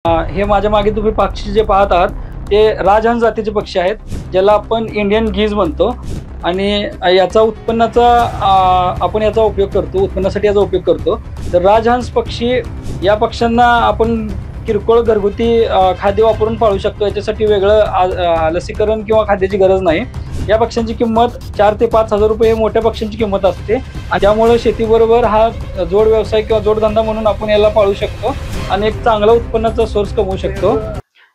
हे माझ्या मागे तुम्ही पक्षी जे पाहत आहात ते राजहंस जातीचे पक्षी आहेत, ज्याला आपण इंडियन गीज म्हणतो. आणि याचा उत्पन्नाचा आपण याचा उपयोग करतो, उत्पन्नासाठी याचा उपयोग करतो. तर राजहंस पक्षी या पक्ष्यांना आपण किरकोळ घरगुती खाद्य वापरून पाळू शकतो. याच्यासाठी वेगळं लसीकरण किंवा खाद्याची गरज नाही. या पक्ष्यांची किंमत 4 ते 5 हजार रुपये हे मोठ्या पक्ष्यांची किंमत असते आणि त्यामुळे शेतीबरोबर हा जोड व्यवसाय किंवा जोडधंदा म्हणून आपण याला पाळू शकतो आणि एक चांगला उत्पन्नाचा सोर्स कमवू शकतो.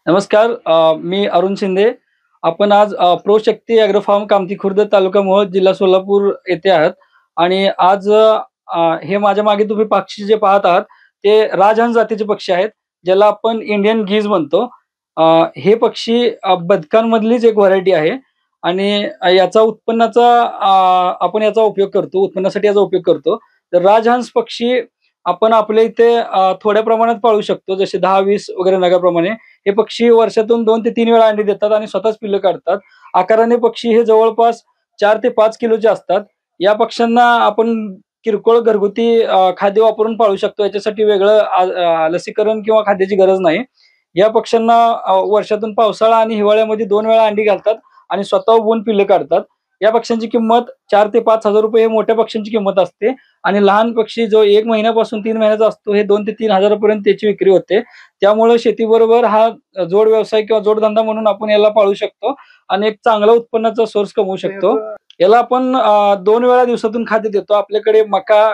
नमस्कार, मी अरुण शिंदे. आपण आज प्रो शक्ती ॲग्रो फार्म कामठी खुर्द तालुका मोहोळ जिल्हा सोलापूर येथे आहात आणि आज हे माझ्या मागे तुम्ही पक्षी जे पाहत आहात ते राजहंस जातीचे पक्षी आहेत, ज्याला आपण इंडियन गीज म्हणतो. हे पक्षी बदकांमधलीच एक व्हरायटी आहे आणि याचा उत्पन्नाचा आपण याचा उपयोग करतो, उत्पन्नासाठी याचा उपयोग करतो. तर राजहंस पक्षी आपण आपल्या इथे थोड्या प्रमाणात पाळू शकतो, जसे 10-20 वगैरे नगाप्रमाणे. हे पक्षी वर्षातून 2 ते 3 वेळा अंडी देतात आणि स्वतःच पिल्लं काढतात. आकाराने पक्षी हे जवळपास 4 ते 5 किलोचे असतात. या पक्ष्यांना आपण किरकोळ घरगुती खाद्य वापरून पाळू शकतो. याच्यासाठी वेगळं लसीकरण किंवा खाद्याची गरज नाही. या पक्ष्यांना वर्षातून पावसाळा आणि हिवाळ्यामध्ये 2 वेळा अंडी घालतात आणि स्वतः उगवून पिल्लं काढतात. या पक्ष्यांची किंमत 4 ते 5 हजार रुपये हे मोठ्या पक्ष्यांची किंमत असते आणि लहान पक्षी जो 1 महिन्यापासून 3 महिन्याचा असतो हे 2 ते 3 हजारापर्यंत त्याची विक्री होते. त्यामुळे शेतीबरोबर हा जोड व्यवसाय किंवा जोडधंदा म्हणून आपण याला पाळू शकतो आणि एक चांगला उत्पन्नाचा सोर्स कमवू शकतो. याला आपण 2 वेळा दिवसातून खाद्य देतो. आपल्याकडे मका,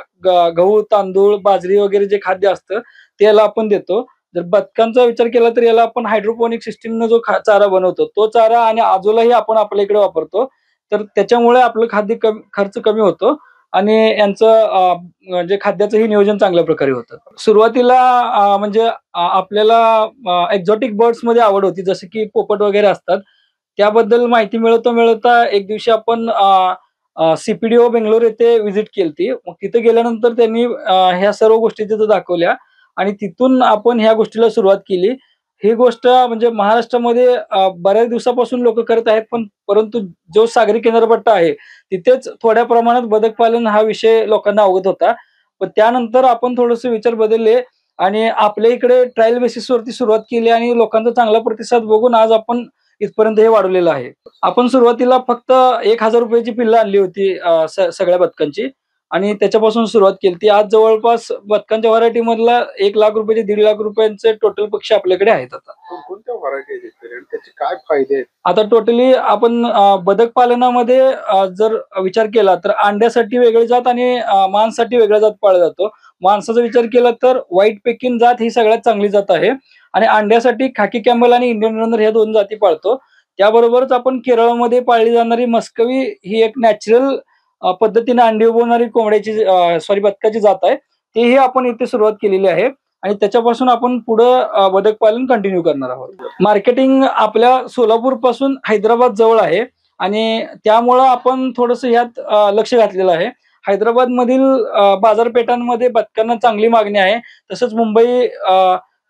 गहू, तांदूळ, बाजरी वगैरे जे खाद्य असतं ते याला आपण देतो. जर बदकांचा विचार केला तर याला आपण हायड्रोपोनिक सिस्टीमनं जो चारा बनवतो तो चारा आणि आजोलाही आपण आपल्या इकडे वापरतो. तर त्याच्यामुळे आपलं खाद्य खर्च कमी होतो आणि यांचं जे खाद्याचंही नियोजन चांगल्या प्रकारे होतं. सुरुवातीला म्हणजे आपल्याला एक्झॉटिक बर्ड्समध्ये आवड होती, जसं की पोपट वगैरे असतात. त्याबद्दल माहिती मिळवता एक दिवशी आपण CPDO बेंगलोर येथे व्हिजिट केलती. मग तिथे गेल्यानंतर त्यांनी ह्या सर्व गोष्टी तिथं दाखवल्या आणि तिथून आपण ह्या गोष्टीला सुरुवात केली. ही गोष्ट म्हणजे महाराष्ट्रामध्ये बऱ्याच दिवसापासून लोकं करत आहेत, परंतु जो सागरी किनारपट्टा आहे, तिथेच थोड्या प्रमाणात बदक पालन हा विषय लोकांना अवगत होता. पण त्यानंतर आपण थोडेसे विचार बदलले आणि आपल्या इकडे ट्रायल बेसिसवरती सुरुवात केली आणि लोकांचा चांगला प्रतिसाद बघून आज आपण इथपर्यंत हे वाढवलेलं आहे. आपण सुरुवातीला फक्त 1,000 रुपयाची पिल्लं आणली होती सगळ्या बदकांची आणि त्याच्यापासून सुरुवात केलती. आज जवळपास बदकांच्या व्हरायटीमधला 1,00,000 रुपये ते 1,50,000 रुपयांचे टोटल पक्षी आपल्याकडे आहेत आता. कोणत्या व्हरायटी आहेत आणि त्याचे काय फायदे आहेत? आता टोटली आपण बदक पालनामध्ये जर विचार केला तर अंड्यासाठी वेगळी जात आणि मांससाठी वेगळा जात पाळला जातो. मांसाचा विचार केला तर व्हाईट पेकिंग जात ही सगळ्यात चांगली जात आहे आणि अंड्यासाठी खाकी कॅम्बल आणि इंडियन रनर ह्या 2 जाती पाळतो. त्याबरोबरच आपण केरळमध्ये पाळली जाणारी मस्कवी ही एक नॅचरल पद्धतीने अंडी उबवणारी कोंबड्याची बदकाची जात आहे. तीही आपण इथे सुरुवात केलेली आहे आणि त्याच्यापासून आपण पुढं बदक पालन कंटिन्यू करणार आहोत. मार्केटिंग आपल्या सोलापूर पासून हैदराबाद जवळ आहे आणि त्यामुळं आपण थोडंसं ह्यात लक्ष घातलेलं आहे. हैदराबादमधील बाजारपेठांमध्ये बदकांना चांगली मागणी आहे. तसंच मुंबई,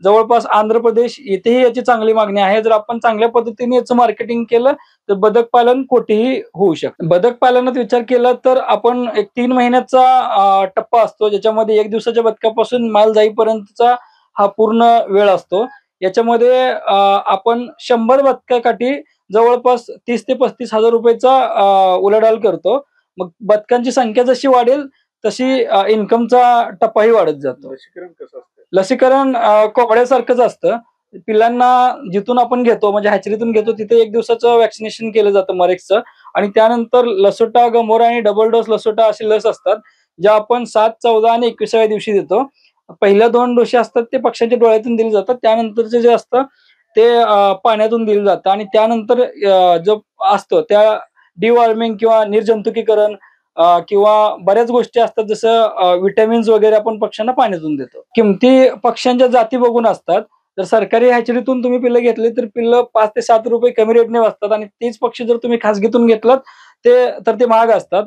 जवळपास आंध्र प्रदेश येथेही याची चांगली मागणी आहे. जर आपण चांगल्या पद्धतीने याचं मार्केटिंग केलं तर बदक पालन कुठेही होऊ शकतं. बदक पालनात विचार केला तर आपण एक 3 महिन्याचा टप्पा असतो, ज्याच्यामध्ये 1 दिवसाच्या बदकापासून माल जाईपर्यंतचा हा पूर्ण वेळ असतो. याच्यामध्ये आपण 100 बदकाकाठी जवळपास 30 ते 35 हजार रुपयाचा उलाढाल करतो. मग बदकांची संख्या जशी वाढेल तशी इन्कमचा टप्पाही वाढत जातो. लसीकरण कसं असतं? लसीकरण कोंबड्यासारखंच असतं. पिल्लांना जिथून आपण घेतो म्हणजे हॅचरीतून घेतो तिथे 1 दिवसाचं व्हॅक्सिनेशन केलं जातं मरेक्सचं आणि त्यानंतर लसोटा, गमोरा आणि डबल डोस लसोटा अशी लस असतात, ज्या आपण 7, 14 आणि 21व्या दिवशी देतो. पहिल्या 2 डोशी असतात ते पक्ष्यांच्या डोळ्यातून दिले जातात. त्यानंतरचे जे असतं ते पाण्यातून दिलं जातं आणि त्यानंतर जो असतो त्या डिवॉर्मिंग किंवा निर्जंतुकीकरण किंवा बऱ्याच गोष्टी असतात, जसं व्हिटॅमिन्स वगैरे आपण पक्ष्यांना पाण्यातून देतो. किमती पक्ष्यांच्या जाती बघून असतात. जर सरकारी हॅचरीतून तुम्ही पिल्लं घेतली तर पिल्लं 5 ते 7 रुपये कमी रेटने वाचतात आणि तेच पक्षी जर तुम्ही खासगीतून घेतलात तर ते महाग असतात.